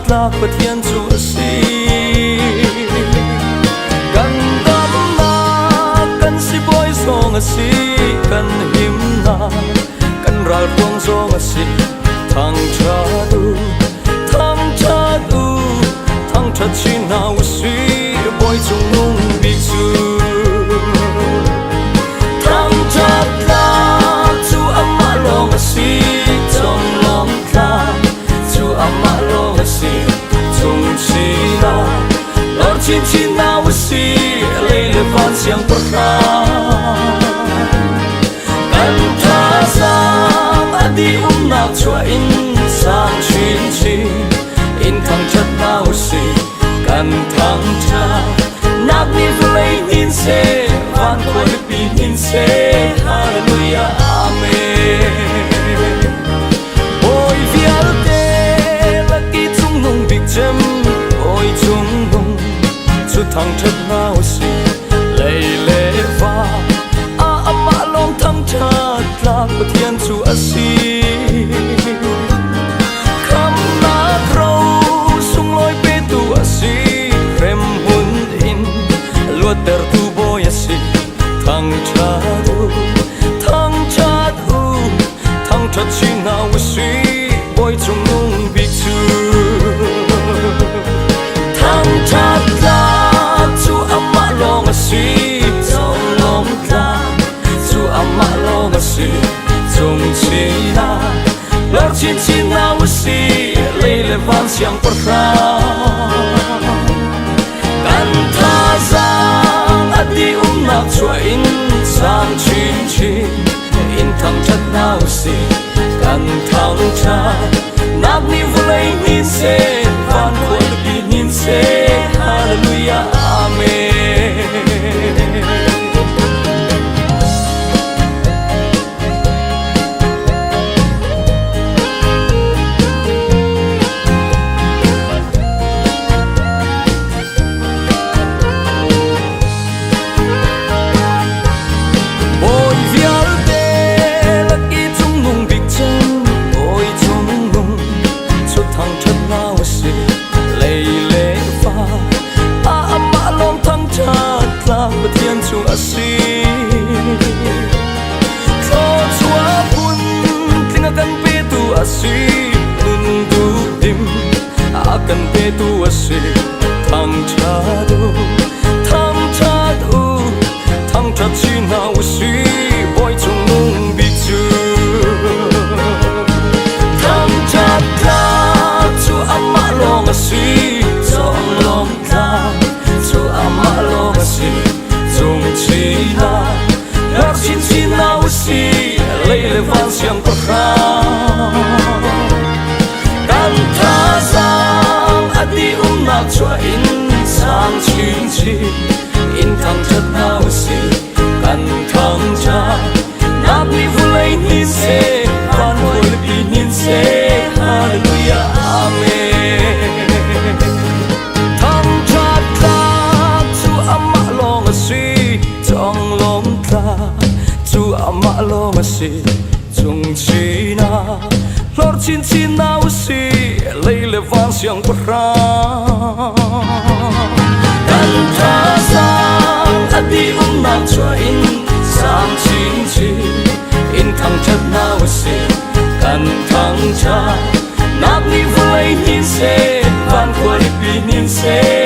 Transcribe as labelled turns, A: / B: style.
A: ta bất hiền chúa si cần đắm na cần si boy so nga si cần him na cần ral buông so nga si thang cha du thang cha chi nào si boy chung nung bi chu thang cha ta chu amma lo nga si trong lòng ta chu amma lo nga si chung chi na lor chin nào si lấy le van siang perka kan tha sang adi na chua in sang chin in thang chat nào si kan thang cha nak ni vlei in se van ko pi in se hallelujah amen ôi vial te la ki chung nung big gem ôi chung nung chu thang chat nào si lei le va ama long thang chat la pa thiên chu asi kham na kro sung loi pe tu asi rem hun in lo ter tu boy asi thang chat chi nào si boy chung nung bi chu thang chat la chu amma long asi trong lòng ta chu amma long asi chung chi na lor chin nào si lấy le van siang perka kan tha sang adi na chua in sang chin in thang chat nào si kan thang cha nak ni vlei ni se van ko pi ni se hallelujah amen thiên chúa asi cho chúa pun tinggal kan pe tu asi nun tu dim akan pe tu asi thang cha chi nào asi boy chung nung bi chu thang cha ta chu amma long asi trong lòng ta chu amma long asi chung chi na lor chin nào si lấy le van siang perka kan tha sang adi na chua in sang chin in thang chat nào si kan thang cha nak ni vlei ni se van hoi pi nin se hallelujah amen thang chat ta chu amma long asi trong lòng ta chu amma long asi chung chi na lor chin nào si lấy le van siang perka kan tha sang adi na chua in sang chin in thang chat nào si kan thang cha nak ni vlei ni se van ko pi nin se